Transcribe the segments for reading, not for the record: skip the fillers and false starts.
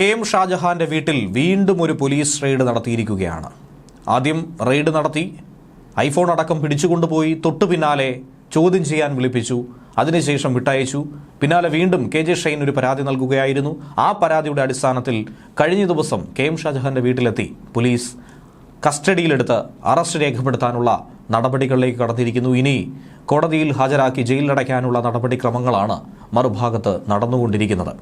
K M. ഷാജഹാന്റെ വീട്ടിൽ വീണ്ടും ഒരു പോലീസ് റെയ്ഡ് നടത്തിയിരിക്കുകയാണ്. ആദ്യം റെയ്ഡ് നടത്തി ഐഫോൺ അടക്കം പിടിച്ചുകൊണ്ടുപോയി, തൊട്ടു പിന്നാലെ ചോദ്യം ചെയ്യാൻ വിളിപ്പിച്ചു, അതിനുശേഷം വിട്ടയച്ചു. പിന്നാലെ വീണ്ടും കെ.ജെ. ഷൈൻ ഒരു പരാതി നൽകുകയായിരുന്നു. ആ പരാതിയുടെ അടിസ്ഥാനത്തിൽ കഴിഞ്ഞ ദിവസം കെ.എം. ഷാജഹാന്റെ വീട്ടിലെത്തി പോലീസ് കസ്റ്റഡിയിലെടുത്ത് അറസ്റ്റ് രേഖപ്പെടുത്താനുള്ള നടപടികളിലേക്ക് കടന്നിരിക്കുന്നു. ഇനി കോടതിയിൽ ഹാജരാക്കി ജയിലിലടയ്ക്കാനുള്ള നടപടിക്രമങ്ങളാണ് മറുഭാഗത്ത് നടന്നുകൊണ്ടിരിക്കുന്നത്.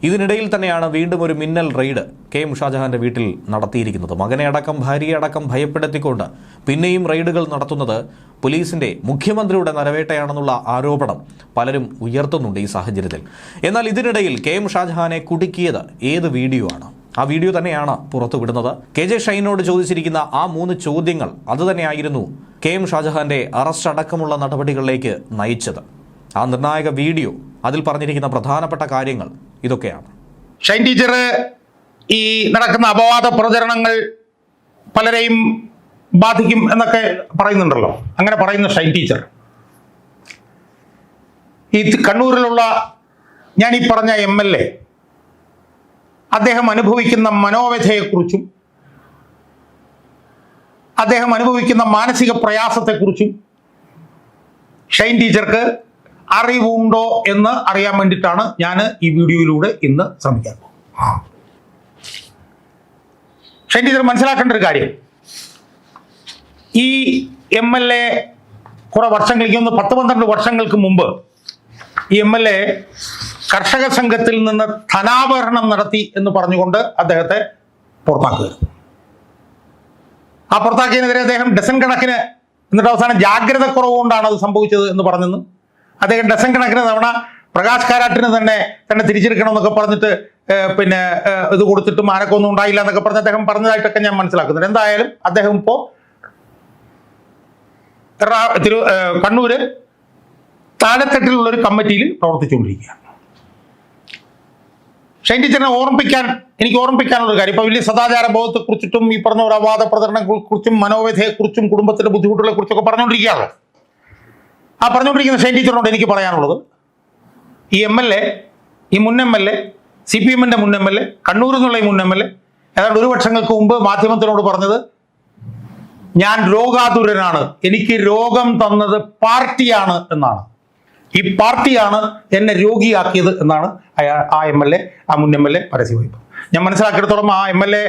ഇതിനിടയിൽ തന്നെയാണ് വീണ്ടും ഒരു മിന്നൽ റെയ്ഡ് കെ.എം. ഷാജഹാന്റെ വീട്ടിൽ നടത്തിയിരിക്കുന്നത്. മകനെ അടക്കം ഭാര്യയെ അടക്കം ഭയപ്പെടുത്തിക്കൊണ്ട് പിന്നെയും റെയ്ഡുകൾ നടത്തുന്നത് പോലീസിന്റെ മുഖ്യമന്ത്രിയുടെ നരവേട്ടയാണെന്നുള്ള ആരോപണം പലരും ഉയർത്തുന്നുണ്ട് ഈ സാഹചര്യത്തിൽ. എന്നാൽ ഇതിനിടയിൽ കെ.എം. ഷാജഹാനെ കുടുക്കിയത് ഏത് വീഡിയോ ആണ്? ആ വീഡിയോ തന്നെയാണ് പുറത്തുവിടുന്നത്. കെ.ജെ. ഷൈനോട് ചോദിച്ചിരിക്കുന്ന ആ 3 ചോദ്യങ്ങൾ അതുതന്നെയായിരുന്നു കെ.എം. ഷാജഹാന്റെ അറസ്റ്റ് അടക്കമുള്ള നടപടികളിലേക്ക് നയിച്ചത്. ആ നിർണായക വീഡിയോ, അതിൽ പറഞ്ഞിരിക്കുന്ന പ്രധാനപ്പെട്ട കാര്യങ്ങൾ ഇതൊക്കെയാണ്. ഷൈൻ ടീച്ചർ ഈ നടക്കുന്ന അപവാദ പ്രചരണങ്ങൾ പലരെയും ബാധിക്കും എന്നൊക്കെ പറയുന്നുണ്ടല്ലോ. അങ്ങനെ പറയുന്ന ഷൈൻ ടീച്ചർ ഈ കണ്ണൂരിലുള്ള ഞാൻ ഈ പറഞ്ഞ MLA അദ്ദേഹം അനുഭവിക്കുന്ന മനോവ്യഥയെക്കുറിച്ചും അദ്ദേഹം അനുഭവിക്കുന്ന മാനസിക പ്രയാസത്തെക്കുറിച്ചും ഷൈൻ ടീച്ചർക്ക് അറിവുണ്ടോ എന്ന് അറിയാൻ വേണ്ടിയിട്ടാണ് ഞാൻ ഈ വീഡിയോയിലൂടെ ഇന്ന് ശ്രമിക്കാൻ പോകുന്നത്. ഷൈൻ ടീച്ചർ മനസ്സിലാക്കേണ്ട ഒരു കാര്യം, ഈ MLA കുറെ വർഷങ്ങൾക്ക് 10-12 വർഷങ്ങൾക്ക് മുമ്പ് ഈ MLA കർഷക സംഘത്തിൽ നിന്ന് ധനാപഹരണം നടത്തി എന്ന് പറഞ്ഞുകൊണ്ട് അദ്ദേഹത്തെ പുറത്താക്കുകയായിരുന്നു. ആ പുറത്താക്കിയതിനെതിരെ അദ്ദേഹം ഡസൻ കണക്കിന്, എന്നിട്ട് അവസാനം ജാഗ്രത കുറവുകൊണ്ടാണ് അത് സംഭവിച്ചത് എന്ന് പറഞ്ഞെന്ന് അദ്ദേഹം ഡസൻ കണക്കിന് തവണ പ്രകാശ് കാരാട്ടിന് തന്നെ തിരിച്ചെടുക്കണം എന്നൊക്കെ പറഞ്ഞിട്ട് പിന്നെ ഇത് കൊടുത്തിട്ടും ആനക്കൊന്നും ഉണ്ടായില്ല എന്നൊക്കെ പറഞ്ഞ് അദ്ദേഹം പറഞ്ഞതായിട്ടൊക്കെ ഞാൻ മനസ്സിലാക്കുന്നുണ്ട്. എന്തായാലും അദ്ദേഹം ഇപ്പോൾ കണ്ണൂര് താഴെത്തട്ടിലുള്ള ഒരു കമ്മിറ്റിയിൽ പ്രവർത്തിച്ചുകൊണ്ടിരിക്കുകയാണ്. ഷൈൻ ടീച്ചറിനെ എനിക്ക് ഓർമ്മിപ്പിക്കാനുള്ള കാര്യം, ഇപ്പൊ വലിയ സദാചാര ബോധത്തെക്കുറിച്ചിട്ടും ഈ പറഞ്ഞ ഒരു അവാദ പ്രചരണങ്ങളെക്കുറിച്ചും മനോവ്യഥയെക്കുറിച്ചും കുടുംബത്തിന്റെ ബുദ്ധിമുട്ടുകളെ കുറിച്ചൊക്കെ പറഞ്ഞുകൊണ്ടിരിക്കുകയാണല്ലോ. ആ പറഞ്ഞുകൊണ്ടിരിക്കുന്ന ഷൈൻ ടീച്ചറിനോട് എനിക്ക് പറയാനുള്ളത്, ഈ MLA, ഈ മുൻ MLA, CPM-ന്റെ മുൻ MLA, കണ്ണൂരിൽ നിന്നുള്ള ഈ മുൻ MLA ഏതാണ്ട് 1 വർഷങ്ങൾക്ക് മുമ്പ് മാധ്യമത്തിനോട് പറഞ്ഞത്, ഞാൻ രോഗാതുരനാണ്, എനിക്ക് രോഗം തന്നത് പാർട്ടിയാണ് എന്നാണ്. ഈ പാർട്ടിയാണ് എന്നെ രോഗിയാക്കിയത് എന്നാണ് ആ MLA, ആ മുൻ MLA പരസ്യമായി. ഞാൻ മനസ്സിലാക്കിയിടത്തോളം ആ MLA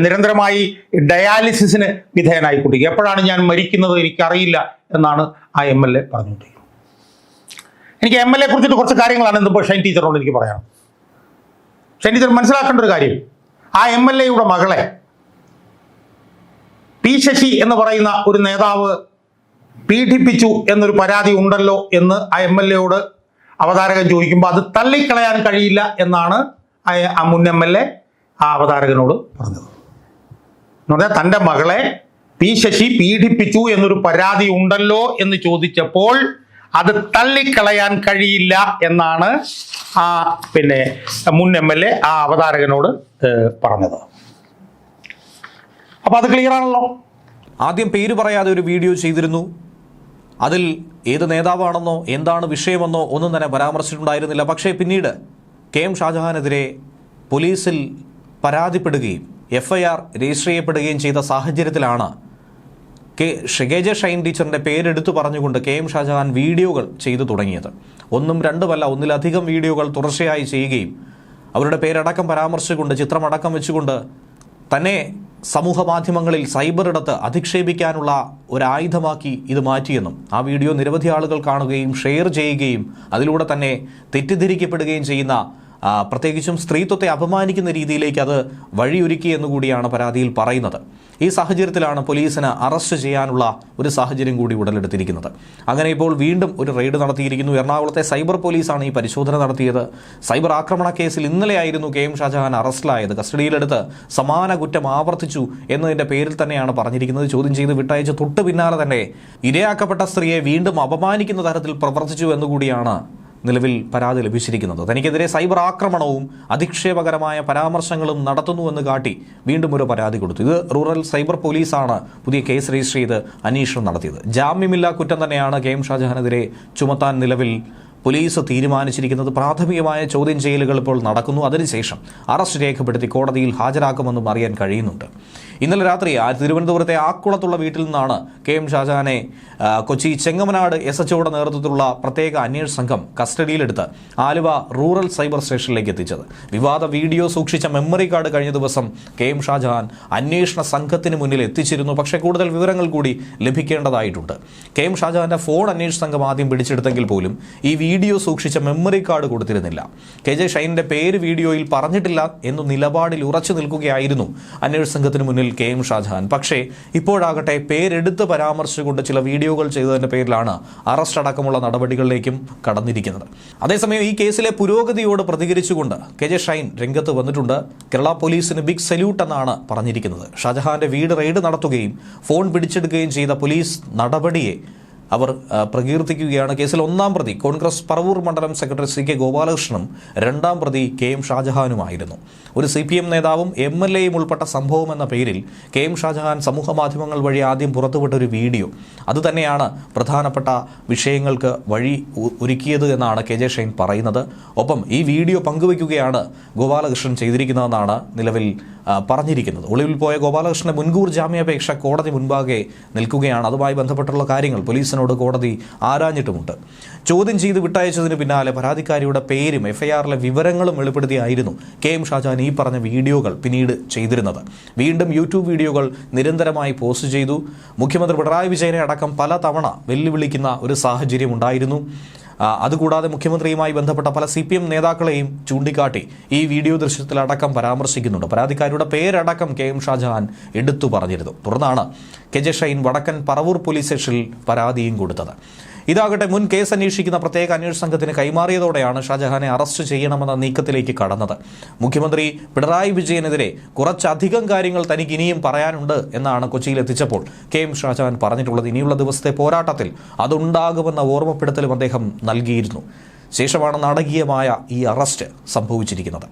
നിരന്തരമായി ഡയാലിസിസിന് വിധേയനായിക്കൊണ്ടിരിക്കുക. എപ്പോഴാണ് ഞാൻ മരിക്കുന്നത് എനിക്കറിയില്ല എന്നാണ് ആ MLA പറഞ്ഞുകൊണ്ടിരിക്കുന്നത്. എനിക്ക് MLA കുറിച്ചിട്ട് കുറച്ച് കാര്യങ്ങളാണ് ഇന്നിപ്പോൾ ഷൈൻ ടീച്ചറോട് എനിക്ക് പറയാം. ഷൈൻ ടീച്ചർ മനസ്സിലാക്കേണ്ട ഒരു കാര്യം, ആ MLA-യുടെ മകളെ പി ശശി എന്ന് പറയുന്ന ഒരു നേതാവ് പീഡിപ്പിച്ചു എന്നൊരു പരാതി ഉണ്ടല്ലോ എന്ന് ആ MLA-യോട് അവതാരകൻ ചോദിക്കുമ്പോൾ അത് തള്ളിക്കളയാൻ കഴിയില്ല എന്നാണ് ആ മുൻ MLA ആ അവതാരകനോട് പറഞ്ഞത്. എന്ന് പറഞ്ഞാൽ തൻ്റെ മകളെ പി ശശി പീഡിപ്പിച്ചു എന്നൊരു പരാതി ഉണ്ടല്ലോ എന്ന് ചോദിച്ചപ്പോൾ അത് തള്ളിക്കളയാൻ കഴിയില്ല എന്നാണ് ആ മുൻ MLA ആ അവതാരകനോട് പറഞ്ഞത്. അപ്പൊ അത് ക്ലിയർ ആണല്ലോ. ആദ്യം പേര് പറയാതെ ഒരു വീഡിയോ ചെയ്തിരുന്നു. അതിൽ ഏത് നേതാവാണെന്നോ എന്താണ് വിഷയമെന്നോ ഒന്നും തന്നെ പരാമർശിച്ചിട്ടുണ്ടായിരുന്നില്ല. പക്ഷേ പിന്നീട് കെ.എം. ഷാജഹാനെതിരെ പോലീസിൽ പരാതിപ്പെടുകയും FIR രജിസ്റ്റർ ചെയ്യപ്പെടുകയും ചെയ്ത സാഹചര്യത്തിലാണ് കെ.ജെ. ഷൈൻ ടീച്ചറിൻ്റെ പേരെടുത്തു പറഞ്ഞുകൊണ്ട് കെ.എം. ഷാജഹാൻ വീഡിയോകൾ ചെയ്തു തുടങ്ങിയത്. 1, 2 ഒന്നിലധികം വീഡിയോകൾ തുടർച്ചയായി ചെയ്യുകയും അവരുടെ പേരടക്കം പരാമർശിച്ചുകൊണ്ട്, ചിത്രമടക്കം വെച്ചുകൊണ്ട് തന്നെ സമൂഹ മാധ്യമങ്ങളിൽ സൈബറിടത്ത് അധിക്ഷേപിക്കാനുള്ള ഒരായുധമാക്കി ഇത് മാറ്റിയെന്നും ആ വീഡിയോ നിരവധി ആളുകൾ കാണുകയും ഷെയർ ചെയ്യുകയും അതിലൂടെ തന്നെ തെറ്റിദ്ധരിക്കപ്പെടുകയും ചെയ്യുന്ന, പ്രത്യേകിച്ചും സ്ത്രീത്വത്തെ അപമാനിക്കുന്ന രീതിയിലേക്ക് അത് വഴിയൊരുക്കി എന്നുകൂടിയാണ് പരാതിയിൽ പറയുന്നത്. ഈ സാഹചര്യത്തിലാണ് പോലീസിന് അറസ്റ്റ് ചെയ്യാനുള്ള ഒരു സാഹചര്യം കൂടി ഉടലെടുത്തിരിക്കുന്നത്. അങ്ങനെ ഇപ്പോൾ വീണ്ടും ഒരു റെയ്ഡ് നടത്തിയിരിക്കുന്നു. എറണാകുളത്തെ സൈബർ പോലീസാണ് ഈ പരിശോധന നടത്തിയത്. സൈബർ ആക്രമണ കേസിൽ ഇന്നലെയായിരുന്നു കെ.എം. ഷാജഹാൻ അറസ്റ്റിലായത്. കസ്റ്റഡിയിലെടുത്ത് സമാന കുറ്റം ആവർത്തിച്ചു എന്നതിൻ്റെ പേരിൽ തന്നെയാണ് പറഞ്ഞിരിക്കുന്നത്. ചോദ്യം ചെയ്ത് വിട്ടയച്ച് തൊട്ടു പിന്നാലെ തന്നെ ഇരയാക്കപ്പെട്ട സ്ത്രീയെ വീണ്ടും അപമാനിക്കുന്ന തരത്തിൽ പ്രവർത്തിച്ചു എന്നുകൂടിയാണ് നിലവിൽ പരാതി ലഭിച്ചിരിക്കുന്നത്. തനിക്കെതിരെ സൈബർ ആക്രമണവും അധിക്ഷേപകരമായ പരാമർശങ്ങളും നടത്തുന്നുവെന്ന് കാട്ടി വീണ്ടും ഒരു പരാതി കൊടുത്തു. ഇത് റൂറൽ സൈബർ പോലീസാണ് പുതിയ കേസ് രജിസ്റ്റർ ചെയ്ത് അന്വേഷണം നടത്തിയത്. ജാമ്യമില്ലാ കുറ്റം തന്നെയാണ് കെ.എം. ഷാജഹാനെതിരെ ചുമത്താൻ നിലവിൽ പോലീസ് തീരുമാനിച്ചിരിക്കുന്നത്. പ്രാഥമികമായ ചോദ്യം ചെയ്യലുകൾ ഇപ്പോൾ നടക്കുന്നു. അതിനുശേഷം അറസ്റ്റ് രേഖപ്പെടുത്തി കോടതിയിൽ ഹാജരാക്കുമെന്നും അറിയാൻ കഴിയുന്നുണ്ട്. ഇന്നലെ രാത്രി തിരുവനന്തപുരത്തെ ആക്കുളത്തുള്ള വീട്ടിൽ നിന്നാണ് KM ഷാജഹാനെ കൊച്ചി ചെങ്ങമനാട് SHOയുടെ നേതൃത്വത്തിലുള്ള പ്രത്യേക അന്വേഷണ സംഘം കസ്റ്റഡിയിലെടുത്ത് ആലുവ റൂറൽ സൈബർ സ്റ്റേഷനിലേക്ക് എത്തിച്ചത്. വിവാദ വീഡിയോ സൂക്ഷിച്ച മെമ്മറി കാർഡ് കഴിഞ്ഞ ദിവസം KM ഷാജഹാൻ അന്വേഷണ സംഘത്തിന് മുന്നിൽ എത്തിച്ചിരുന്നു. പക്ഷേ കൂടുതൽ വിവരങ്ങൾ കൂടി ലഭിക്കേണ്ടതായിട്ടുണ്ട്. KM ഷാജഹാന്റെ ഫോൺ അന്വേഷണ സംഘം ആദ്യം പിടിച്ചെടുത്തെങ്കിൽ പോലും ഈ വീഡിയോ സൂക്ഷിച്ച മെമ്മറി കാർഡ് കൊടുത്തിരുന്നില്ല. KJ ഷൈനിന്റെ പേര് വീഡിയോയിൽ പറഞ്ഞിട്ടില്ല എന്നു നിലപാടിൽ ഉറച്ചു നിൽക്കുകയായിരുന്നു അന്വേഷണ സംഘത്തിന് മുന്നിൽ KM ഷാജഹാൻ. പക്ഷേ ഇപ്പോഴാകട്ടെ പേരെടുത്ത് പരാമർശിച്ചുകൊണ്ട് ചില വീഡിയോകൾ ചെയ്തതിന്റെ പേരിലാണ് അറസ്റ്റ് അടക്കമുള്ള നടപടികളിലേക്കും കടന്നിരിക്കുന്നത്. അതേസമയം ഈ കേസിലെ പുരോഗതിയോട് പ്രതികരിച്ചുകൊണ്ട് KJ ഷൈൻ രംഗത്ത് വന്നിട്ടുണ്ട്. കേരള പോലീസിന് ബിഗ് സല്യൂട്ട് എന്നാണ് പറഞ്ഞിരിക്കുന്നത്. ഷാജഹാന്റെ വീട് റെയ്ഡ് നടത്തുകയും ഫോൺ പിടിച്ചെടുക്കുകയും ചെയ്ത പോലീസ് നടപടിയെ അവർ പ്രകീർത്തിക്കുകയാണ്. കേസിൽ ഒന്നാം പ്രതി കോൺഗ്രസ് പറവൂർ മണ്ഡലം സെക്രട്ടറി CK ഗോപാലകൃഷ്ണനും രണ്ടാം പ്രതി KM ഷാജഹാനുമായിരുന്നു. ഒരു CPM നേതാവും MLAയും ഉൾപ്പെട്ട സംഭവം എന്ന പേരിൽ KM ഷാജഹാൻ സമൂഹ മാധ്യമങ്ങൾ വഴി ആദ്യം പുറത്തുവിട്ട ഒരു വീഡിയോ അതുതന്നെയാണ് പ്രധാനപ്പെട്ട വിഷയങ്ങൾക്ക് വഴി ഒരുക്കിയത് എന്നാണ് KJ ഷൈൻ പറയുന്നത്. ഒപ്പം ഈ വീഡിയോ പങ്കുവയ്ക്കുകയാണ് ഗോപാലകൃഷ്ണൻ ചെയ്തിരിക്കുന്നതെന്നാണ് നിലവിൽ പറഞ്ഞിരിക്കുന്നത്. ഒളിവിൽ പോയ ഗോപാലകൃഷ്ണന്റെ മുൻകൂർ ജാമ്യാപേക്ഷ കോടതി മുൻപാകെ നിൽക്കുകയാണ്. അതുമായി ബന്ധപ്പെട്ടുള്ള കാര്യങ്ങൾ പോലീസിനോട് കോടതി ആരാഞ്ഞിട്ടുമുണ്ട്. ചോദ്യം ചെയ്ത് വിട്ടയച്ചതിന് പിന്നാലെ പരാതിക്കാരിയുടെ പേരും FIRലെ വിവരങ്ങളും വെളിപ്പെടുത്തിയായിരുന്നു KM ഷാജഹാൻ ഈ പറഞ്ഞ വീഡിയോകൾ പിന്നീട് ചെയ്തിരുന്നത്. വീണ്ടും YouTube വീഡിയോകൾ നിരന്തരമായി പോസ്റ്റ് ചെയ്തു. മുഖ്യമന്ത്രി പിണറായി വിജയനെ അടക്കം പല തവണ വെല്ലുവിളിക്കുന്ന ഒരു സാഹചര്യം ഉണ്ടായിരുന്നു. അതുകൂടാതെ മുഖ്യമന്ത്രിയുമായി ബന്ധപ്പെട്ട പല CPM നേതാക്കളെയും ചൂണ്ടിക്കാട്ടി ഈ വീഡിയോ ദൃശ്യത്തിലടക്കം പരാമർശിക്കുന്നുണ്ട്. പരാതിക്കാരുടെ പേരടക്കം KM ഷാജഹാൻ എടുത്തു പറഞ്ഞിരുന്നു. തുടർന്നാണ് KJ ഷൈൻ വടക്കൻ പറവൂർ പോലീസ് സ്റ്റേഷനിൽ പരാതിയും കൊടുത്തത്. ഇതാകട്ടെ മുൻ കേസ് അന്വേഷിക്കുന്ന പ്രത്യേക അന്വേഷണ സംഘത്തിന് കൈമാറിയതോടെയാണ് ഷാജഹാനെ അറസ്റ്റ് ചെയ്യണമെന്ന നീക്കത്തിലേക്ക് കടന്നത്. മുഖ്യമന്ത്രി പിണറായി വിജയനെതിരെ കുറച്ചധികം കാര്യങ്ങൾ തനിക്ക് ഇനിയും പറയാനുണ്ട് എന്നാണ് കൊച്ചിയിൽ എത്തിച്ചപ്പോൾ KM ഷാജഹാൻ പറഞ്ഞിട്ടുള്ളത്. ഇനിയുള്ള ദിവസത്തെ പോരാട്ടത്തിൽ അതുണ്ടാകുമെന്ന ഓർമ്മപ്പെടുത്തലും അദ്ദേഹം നൽകിയിരുന്നു. ശേഷമാണ് നാടകീയമായ ഈ അറസ്റ്റ് സംഭവിച്ചിരിക്കുന്നത്.